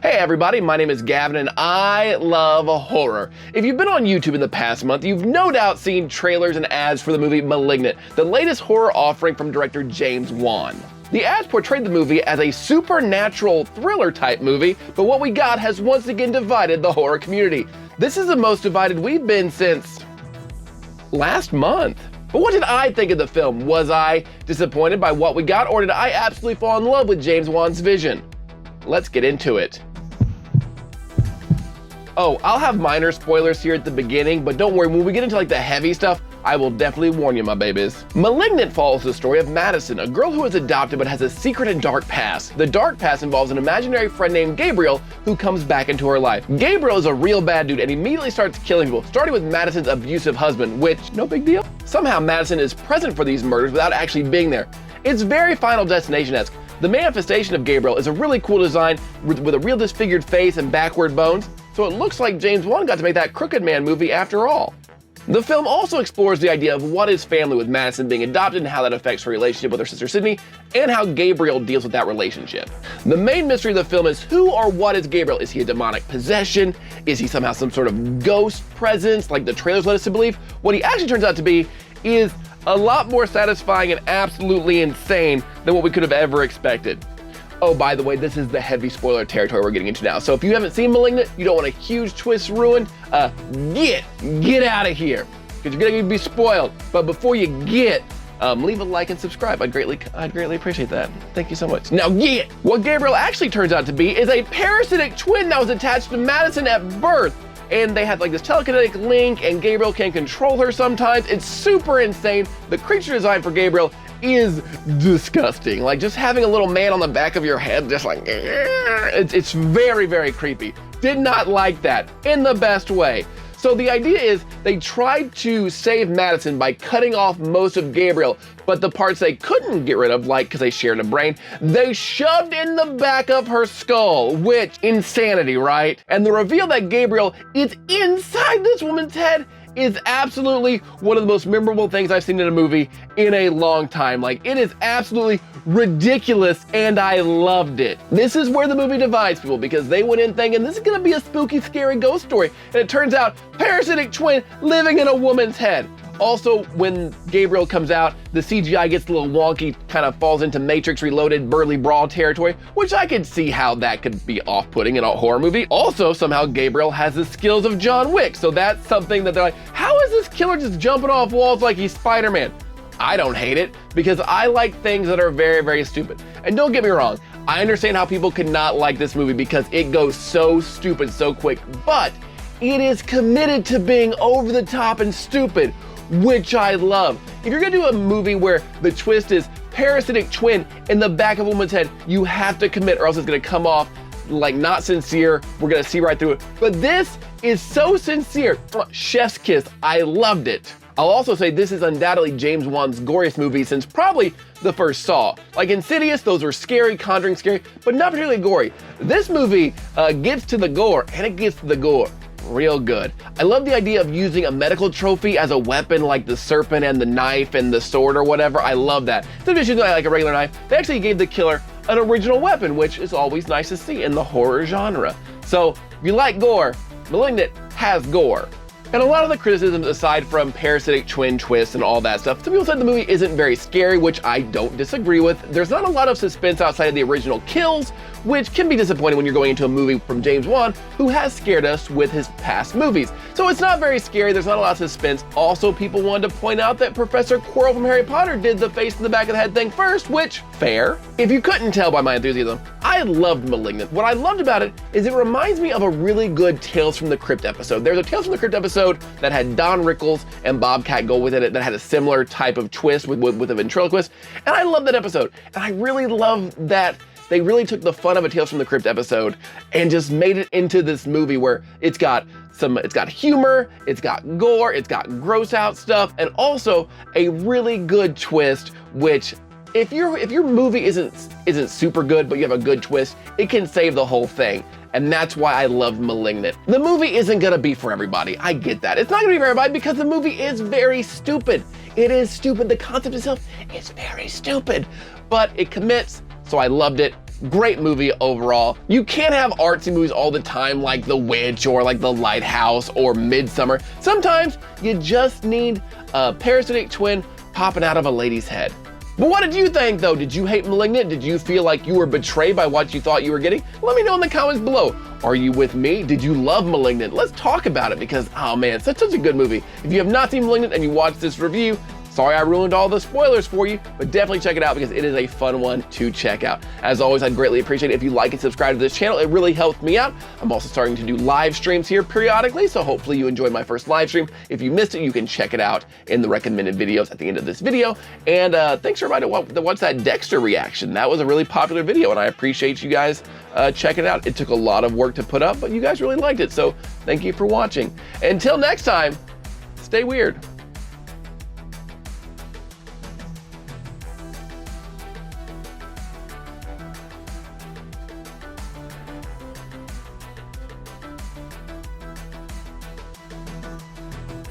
Hey everybody, my name is Gavin and I love horror. If you've been on YouTube in the past month, you've no doubt seen trailers and ads for the movie Malignant, the latest horror offering from director James Wan. The ads portrayed the movie as a supernatural thriller type movie, but what we got has once again divided the horror community. This is the most divided we've been since last month. But what did I think of the film? Was I disappointed by what we got, or did I absolutely fall in love with James Wan's vision? Let's get into it. Oh, I'll have minor spoilers here at the beginning, but don't worry, when we get into like the heavy stuff, I will definitely warn you, my babies. Malignant follows the story of Madison, a girl who is adopted but has a secret and dark past. The dark past involves an imaginary friend named Gabriel who comes back into her life. Gabriel is a real bad dude and immediately starts killing people, starting with Madison's abusive husband, which, no big deal. Somehow Madison is present for these murders without actually being there. It's very Final Destination-esque. The manifestation of Gabriel is a really cool design with a real disfigured face and backward bones, so it looks like James Wan got to make that Crooked Man movie after all. The film also explores the idea of what is family, with Madison being adopted and how that affects her relationship with her sister Sydney, and how Gabriel deals with that relationship. The main mystery of the film is who or what is Gabriel? Is he a demonic possession? Is he somehow some sort of ghost presence like the trailers let us to believe? What he actually turns out to be is a lot more satisfying and absolutely insane than what we could have ever expected. Oh, by the way, this is the heavy spoiler territory we're getting into now. So if you haven't seen Malignant, you don't want a huge twist ruined, get out of here, because you're gonna be spoiled. But before you leave a like and subscribe. I'd greatly appreciate that. Thank you so much. Now get! What Gabriel actually turns out to be is a parasitic twin that was attached to Madison at birth. And they have like this telekinetic link, and Gabriel can control her sometimes. It's super insane. The creature design for Gabriel is disgusting. Like just having a little man on the back of your head, just like, it's very, very creepy. Did not like that in the best way. So the idea is they tried to save Madison by cutting off most of Gabriel, but the parts they couldn't get rid of, like because they shared a brain, they shoved in the back of her skull, which, insanity, right? And the reveal that Gabriel is inside this woman's head is absolutely one of the most memorable things I've seen in a movie in a long time. Like, it is absolutely ridiculous, and I loved it. This is where the movie divides people, because they went in thinking this is gonna be a spooky, scary ghost story, and it turns out parasitic twin living in a woman's head. Also, when Gabriel comes out, the CGI gets a little wonky, kind of falls into Matrix Reloaded Burly Brawl territory, which I could see how that could be off-putting in a horror movie. Also, somehow Gabriel has the skills of John Wick, so that's something that they're like, how is this killer just jumping off walls like he's Spider-Man? I don't hate it, because I like things that are very, very stupid. And don't get me wrong, I understand how people could not like this movie because it goes so stupid so quick, but it is committed to being over the top and stupid, which I love. If you're gonna do a movie where the twist is parasitic twin in the back of a woman's head, you have to commit, or else it's gonna come off like not sincere. We're gonna see right through it. But this is so sincere. Chef's kiss, I loved it. I'll also say this is undoubtedly James Wan's goriest movie since probably the first Saw. Like Insidious, those were scary, Conjuring scary, but not particularly gory. This movie gets to the gore, and it gets to the gore real good. I love the idea of using a medical trophy as a weapon, like the serpent and the knife and the sword or whatever. I love that. Instead of just using like a regular knife, they actually gave the killer an original weapon, which is always nice to see in the horror genre. So if you like gore, Malignant has gore. And a lot of the criticisms, aside from parasitic twin twists and all that stuff, some people said the movie isn't very scary, which I don't disagree with. There's not a lot of suspense outside of the original kills, which can be disappointing when you're going into a movie from James Wan, who has scared us with his past movies. So it's not very scary, there's not a lot of suspense. Also, people wanted to point out that Professor Quirrell from Harry Potter did the face in the back of the head thing first, which, fair. If you couldn't tell by my enthusiasm, I loved Malignant. What I loved about it is it reminds me of a really good Tales from the Crypt episode. There's a Tales from the Crypt episode that had Don Rickles and Bobcat Gold within it that had a similar type of twist with a ventriloquist, and I love that episode. And I really love that they really took the fun of a Tales from the Crypt episode and just made it into this movie where it's got humor, it's got gore, it's got gross out stuff, and also a really good twist, which if your movie isn't super good, but you have a good twist, it can save the whole thing. And that's why I loved Malignant. The movie isn't gonna be for everybody. I get that. It's not gonna be for everybody because the movie is very stupid. It is stupid. The concept itself is very stupid, but it commits, so I loved it. Great movie overall. You can't have artsy movies all the time like The Witch or like The Lighthouse or Midsummer. Sometimes you just need a parasitic twin popping out of a lady's head. But what did you think though? Did you hate Malignant? Did you feel like you were betrayed by what you thought you were getting? Let me know in the comments below. Are you with me? Did you love Malignant? Let's talk about it because, oh man, it's such a good movie. If you have not seen Malignant and you watched this review, sorry I ruined all the spoilers for you, but definitely check it out because it is a fun one to check out. As always, I'd greatly appreciate it if you like and subscribe to this channel. It really helps me out. I'm also starting to do live streams here periodically, so hopefully you enjoyed my first live stream. If you missed it, you can check it out in the recommended videos at the end of this video. And thanks for everybody that watched that Dexter reaction. That was a really popular video, and I appreciate you guys checking it out. It took a lot of work to put up, but you guys really liked it, so thank you for watching. Until next time, stay weird.